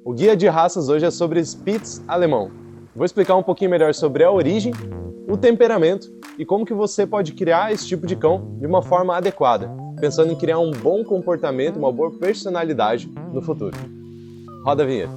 O guia de raças hoje é sobre Spitz alemão. Vou explicar um pouquinho melhor sobre a origem, o temperamento e como que você pode criar esse tipo de cão de uma forma adequada, pensando em criar um bom comportamento, uma boa personalidade no futuro. Roda a vinheta.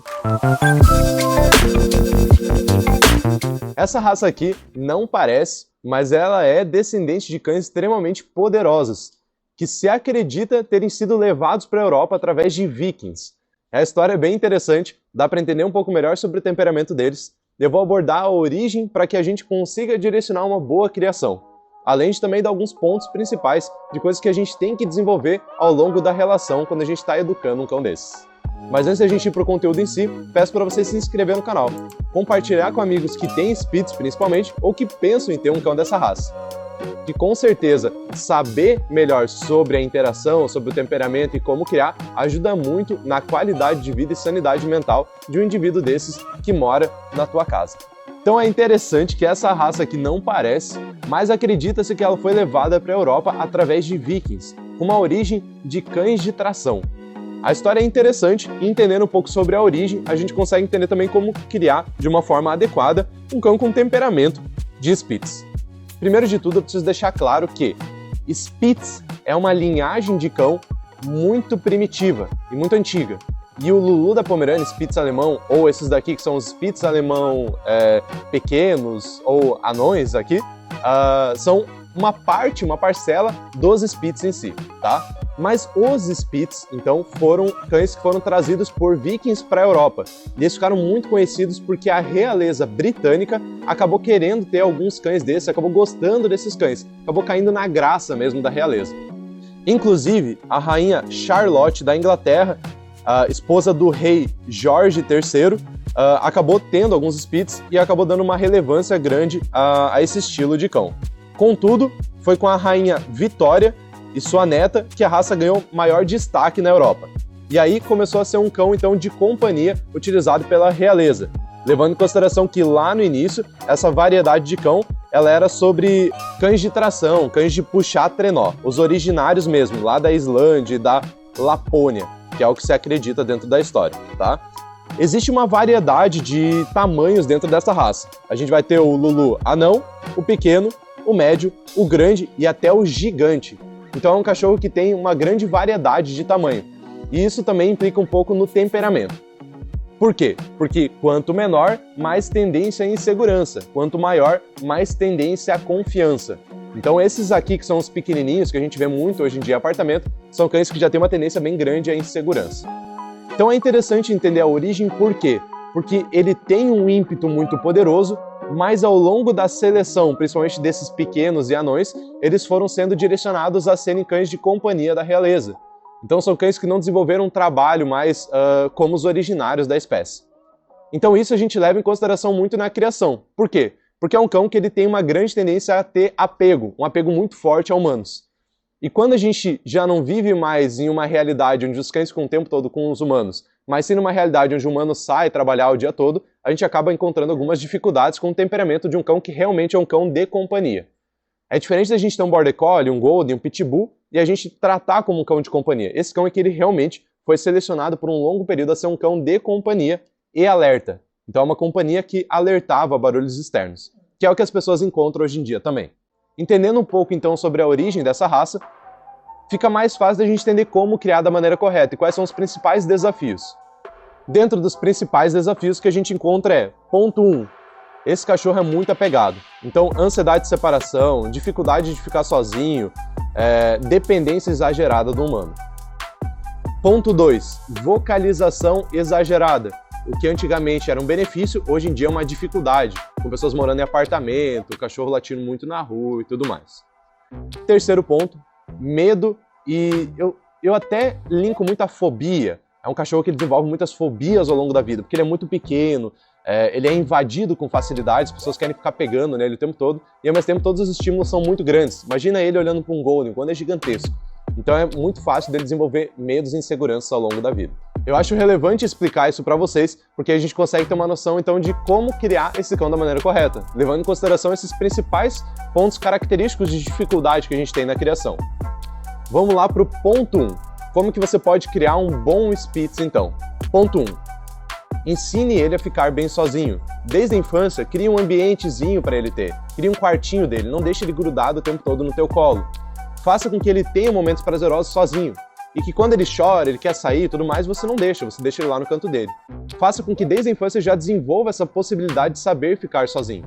Essa raça aqui não parece, mas ela é descendente de cães extremamente poderosos, que se acredita terem sido levados para a Europa através de vikings. A história é bem interessante, dá para entender um pouco melhor sobre o temperamento deles. Eu vou abordar a origem para que a gente consiga direcionar uma boa criação, além de também dar alguns pontos principais de coisas que a gente tem que desenvolver ao longo da relação quando a gente está educando um cão desses. Mas antes da gente ir para o conteúdo em si, peço para você se inscrever no canal, compartilhar com amigos que têm Spitz principalmente ou que pensam em ter um cão dessa raça. Que com certeza saber melhor sobre a interação, sobre o temperamento e como criar ajuda muito na qualidade de vida e sanidade mental de um indivíduo desses que mora na tua casa. Então é interessante que essa raça aqui não parece, mas acredita-se que ela foi levada para a Europa através de vikings, com uma origem de cães de tração. A história é interessante e entendendo um pouco sobre a origem, a gente consegue entender também como criar de uma forma adequada um cão com temperamento de Spitz. Primeiro de tudo, eu preciso deixar claro que Spitz é uma linhagem de cão muito primitiva e muito antiga. E o Lulu da Pomerânia, Spitz alemão, ou esses daqui que são os Spitz alemão pequenos ou anões aqui, são uma parcela dos Spitz em si, tá? Mas os Spitz, então, foram cães que foram trazidos por vikings para a Europa. E eles ficaram muito conhecidos porque a realeza britânica acabou querendo ter alguns cães desses, acabou gostando desses cães, acabou caindo na graça mesmo da realeza. Inclusive, a rainha Charlotte da Inglaterra, a esposa do rei Jorge III, acabou tendo alguns Spitz e acabou dando uma relevância grande a esse estilo de cão. Contudo, foi com a rainha Vitória e sua neta que a raça ganhou maior destaque na Europa. E aí começou a ser um cão então de companhia utilizado pela realeza, levando em consideração que lá no início essa variedade de cão ela era sobre cães de tração, cães de puxar trenó, os originários mesmo, lá da Islândia e da Lapônia, que é o que se acredita dentro da história, tá? Existe uma variedade de tamanhos dentro dessa raça. A gente vai ter o Lulu anão, o pequeno, o médio, o grande e até o gigante. Então é um cachorro que tem uma grande variedade de tamanho. E isso também implica um pouco no temperamento. Por quê? Porque quanto menor, mais tendência à insegurança. Quanto maior, mais tendência à confiança. Então esses aqui, que são os pequenininhos, que a gente vê muito hoje em dia em apartamento, são cães que já têm uma tendência bem grande à insegurança. Então é interessante entender a origem por quê? Porque ele tem um ímpeto muito poderoso, mas ao longo da seleção, principalmente desses pequenos e anões, eles foram sendo direcionados a serem cães de companhia da realeza. Então são cães que não desenvolveram um trabalho mais como os originários da espécie. Então isso a gente leva em consideração muito na criação. Por quê? Porque é um cão que ele tem uma grande tendência a ter apego, um apego muito forte a humanos. E quando a gente já não vive mais em uma realidade onde os cães ficam o tempo todo com os humanos, mas sim numa realidade onde o humano sai trabalhar o dia todo, a gente acaba encontrando algumas dificuldades com o temperamento de um cão que realmente é um cão de companhia. É diferente da gente ter um Border Collie, um Golden, um Pitbull, e a gente tratar como um cão de companhia. Esse cão é que ele realmente foi selecionado por um longo período a ser um cão de companhia e alerta. Então é uma companhia que alertava barulhos externos, que é o que as pessoas encontram hoje em dia também. Entendendo um pouco então sobre a origem dessa raça, fica mais fácil da gente entender como criar da maneira correta e quais são os principais desafios. Dentro dos principais desafios que a gente encontra é, ponto 1, esse cachorro é muito apegado. Então, ansiedade de separação, dificuldade de ficar sozinho, dependência exagerada do humano. Ponto 2, vocalização exagerada. O que antigamente era um benefício, hoje em dia é uma dificuldade, com pessoas morando em apartamento, o cachorro latindo muito na rua e tudo mais. Terceiro ponto, medo, e eu até linko muito a fobia. É um cachorro que desenvolve muitas fobias ao longo da vida, porque ele é muito pequeno, ele é invadido com facilidade, as pessoas querem ficar pegando nele o tempo todo, e ao mesmo tempo todos os estímulos são muito grandes. Imagina ele olhando para um Golden, quando é gigantesco. Então é muito fácil dele desenvolver medos e inseguranças ao longo da vida. Eu acho relevante explicar isso para vocês, porque a gente consegue ter uma noção então de como criar esse cão da maneira correta, levando em consideração esses principais pontos característicos de dificuldade que a gente tem na criação. Vamos lá para o ponto 1. Como que você pode criar um bom Spitz então? Ponto 1. Ensine ele a ficar bem sozinho. Desde a infância, crie um ambientezinho para ele ter. Crie um quartinho dele, não deixe ele grudado o tempo todo no teu colo. Faça com que ele tenha momentos prazerosos sozinho. E que quando ele chora, ele quer sair e tudo mais, você não deixa, você deixa ele lá no canto dele. Faça com que desde a infância já desenvolva essa possibilidade de saber ficar sozinho.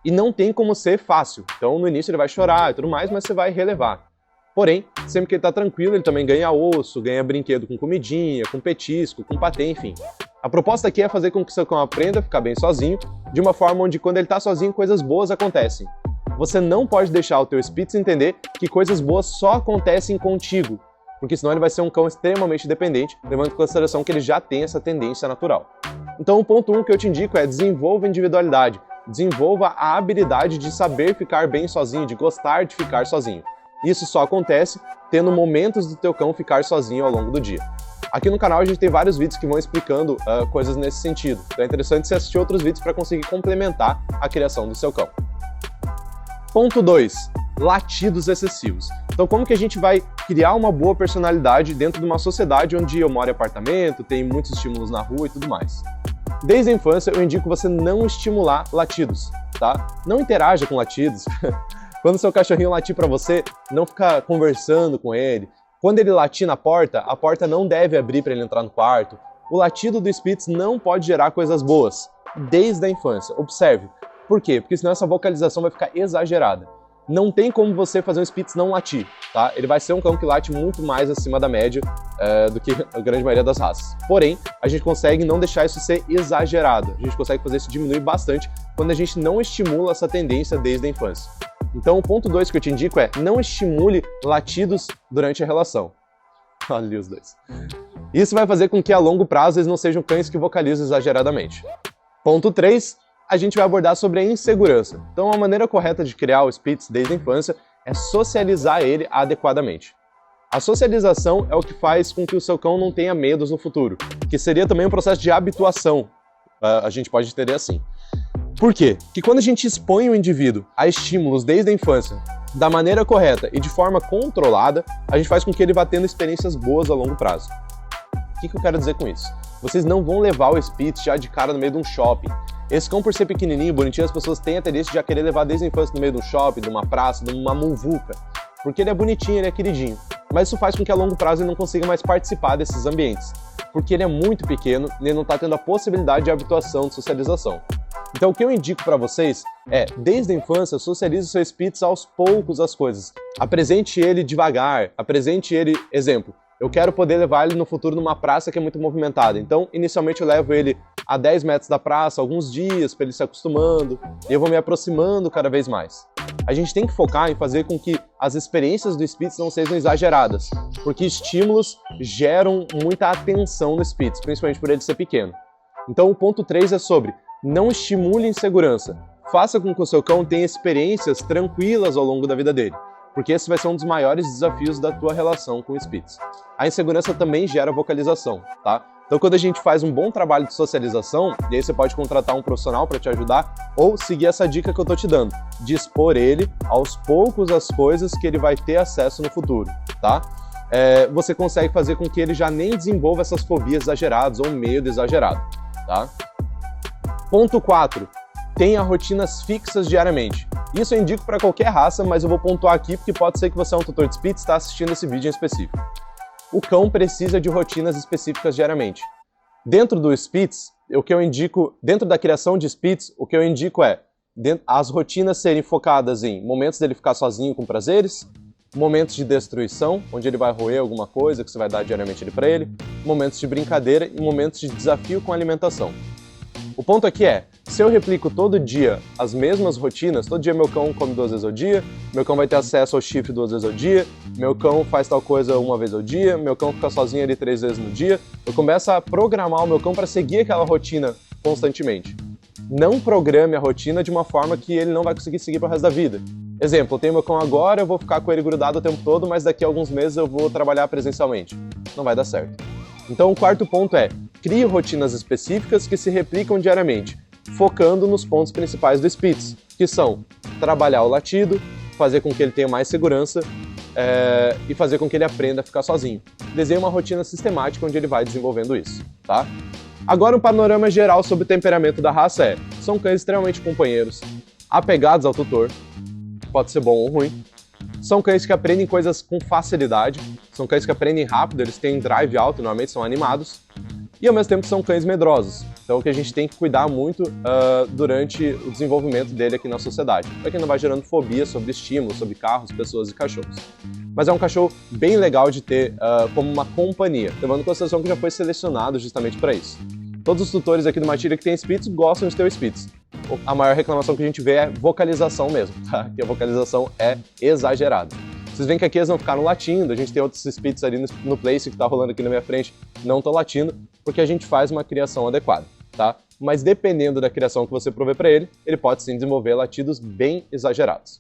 E não tem como ser fácil. Então no início ele vai chorar e tudo mais, mas você vai relevar. Porém, sempre que ele está tranquilo, ele também ganha osso, ganha brinquedo com comidinha, com petisco, com patê, enfim. A proposta aqui é fazer com que o seu cão aprenda a ficar bem sozinho, de uma forma onde quando ele está sozinho, coisas boas acontecem. Você não pode deixar o teu Spitz entender que coisas boas só acontecem contigo, porque senão ele vai ser um cão extremamente dependente, levando em consideração que ele já tem essa tendência natural. Então o ponto 1 que eu te indico é desenvolva individualidade, desenvolva a habilidade de saber ficar bem sozinho, de gostar de ficar sozinho. Isso só acontece tendo momentos do teu cão ficar sozinho ao longo do dia. Aqui no canal a gente tem vários vídeos que vão explicando coisas nesse sentido. Então é interessante você assistir outros vídeos para conseguir complementar a criação do seu cão. Ponto 2. Latidos excessivos. Então como que a gente vai criar uma boa personalidade dentro de uma sociedade onde eu moro em apartamento, tem muitos estímulos na rua e tudo mais? Desde a infância eu indico você não estimular latidos, tá? Não interaja com latidos. Quando seu cachorrinho latir para você, não fica conversando com ele. Quando ele latir na porta, a porta não deve abrir para ele entrar no quarto. O latido do Spitz não pode gerar coisas boas, desde a infância. Observe. Por quê? Porque senão essa vocalização vai ficar exagerada. Não tem como você fazer um Spitz não latir, tá? Ele vai ser um cão que late muito mais acima da média do que a grande maioria das raças. Porém, a gente consegue não deixar isso ser exagerado. A gente consegue fazer isso diminuir bastante quando a gente não estimula essa tendência desde a infância. Então o ponto 2 que eu te indico é não estimule latidos durante a relação. Olha ali os dois. Isso vai fazer com que a longo prazo eles não sejam cães que vocalizam exageradamente. Ponto 3. A gente vai abordar sobre a insegurança. Então a maneira correta de criar o Spitz desde a infância é socializar ele adequadamente. A socialização é o que faz com que o seu cão não tenha medos no futuro, que seria também um processo de habituação, a gente pode entender assim. Por quê? Porque quando a gente expõe o indivíduo a estímulos desde a infância, da maneira correta e de forma controlada, a gente faz com que ele vá tendo experiências boas a longo prazo. O que eu quero dizer com isso? Vocês não vão levar o Spitz já de cara no meio de um shopping. Esse cão, por ser pequenininho, bonitinho, as pessoas têm a tendência de já querer levar desde a infância no meio de um shopping, de uma praça, de uma muvuca. Porque ele é bonitinho, ele é queridinho. Mas isso faz com que a longo prazo ele não consiga mais participar desses ambientes. Porque ele é muito pequeno e ele não está tendo a possibilidade de habituação, de socialização. Então o que eu indico para vocês é, desde a infância, socialize o seu Spitz aos poucos as coisas. Apresente ele devagar, apresente ele, exemplo, eu quero poder levar ele no futuro numa praça que é muito movimentada. Então, inicialmente eu levo ele a 10 metros da praça, alguns dias, para ele se acostumando, e eu vou me aproximando cada vez mais. A gente tem que focar em fazer com que as experiências do Spitz não sejam exageradas, porque estímulos geram muita atenção no Spitz, principalmente por ele ser pequeno. Então o ponto 3 é sobre não estimule insegurança. Faça com que o seu cão tenha experiências tranquilas ao longo da vida dele, porque esse vai ser um dos maiores desafios da tua relação com o Spitz. A insegurança também gera vocalização, tá? Então quando a gente faz um bom trabalho de socialização, e aí você pode contratar um profissional para te ajudar, ou seguir essa dica que eu tô te dando, de expor ele aos poucos as coisas que ele vai ter acesso no futuro, tá? Você consegue fazer com que ele já nem desenvolva essas fobias exageradas ou medo exagerado, tá? Ponto 4. Tenha rotinas fixas diariamente. Isso eu indico para qualquer raça, mas eu vou pontuar aqui porque pode ser que você é um tutor de Spitz e está assistindo esse vídeo em específico. O cão precisa de rotinas específicas diariamente. Dentro do Spitz, dentro da criação de Spitz, o que eu indico é as rotinas serem focadas em momentos dele ficar sozinho com prazeres, momentos de destruição, onde ele vai roer alguma coisa que você vai dar diariamente para ele, momentos de brincadeira e momentos de desafio com alimentação. O ponto aqui é, se eu replico todo dia as mesmas rotinas, todo dia meu cão come 2 vezes ao dia, meu cão vai ter acesso ao chifre 2 vezes ao dia, meu cão faz tal coisa 1 vez ao dia, meu cão fica sozinho ali 3 vezes no dia, eu começo a programar o meu cão para seguir aquela rotina constantemente. Não programe a rotina de uma forma que ele não vai conseguir seguir pro resto da vida. Exemplo, eu tenho meu cão agora, eu vou ficar com ele grudado o tempo todo, mas daqui a alguns meses eu vou trabalhar presencialmente. Não vai dar certo. Então o quarto ponto é, crie rotinas específicas que se replicam diariamente, focando nos pontos principais do Spitz, que são trabalhar o latido, fazer com que ele tenha mais segurança e fazer com que ele aprenda a ficar sozinho. Desenhe uma rotina sistemática onde ele vai desenvolvendo isso, tá? Agora um panorama geral sobre o temperamento da raça é: são cães extremamente companheiros, apegados ao tutor, pode ser bom ou ruim. São cães que aprendem coisas com facilidade, são cães que aprendem rápido, eles têm drive alto, normalmente são animados. E ao mesmo tempo são cães medrosos, então o que a gente tem que cuidar muito durante o desenvolvimento dele aqui na sociedade, para que não vai gerando fobia sobre estímulos, sobre carros, pessoas e cachorros. Mas é um cachorro bem legal de ter como uma companhia, levando em consideração que já foi selecionado justamente para isso. Todos os tutores aqui do Matilha que tem Spitz gostam de ter o Spitz. A maior reclamação que a gente vê é vocalização mesmo, tá? Que a vocalização é exagerada. Vocês veem que aqui eles não ficaram latindo, a gente tem outros Spitz ali no place que tá rolando aqui na minha frente, não estão latindo, porque a gente faz uma criação adequada, tá? Mas dependendo da criação que você prover para ele, ele pode sim desenvolver latidos bem exagerados.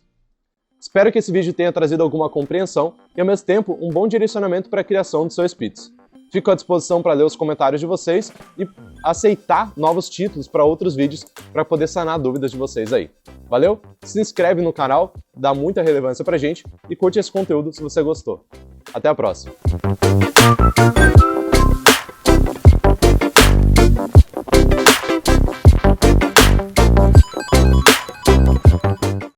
Espero que esse vídeo tenha trazido alguma compreensão e, ao mesmo tempo, um bom direcionamento para a criação do seu Spitz. Fico à disposição para ler os comentários de vocês e aceitar novos títulos para outros vídeos para poder sanar dúvidas de vocês aí. Valeu? Se inscreve no canal, dá muita relevância pra gente e curte esse conteúdo se você gostou. Até a próxima!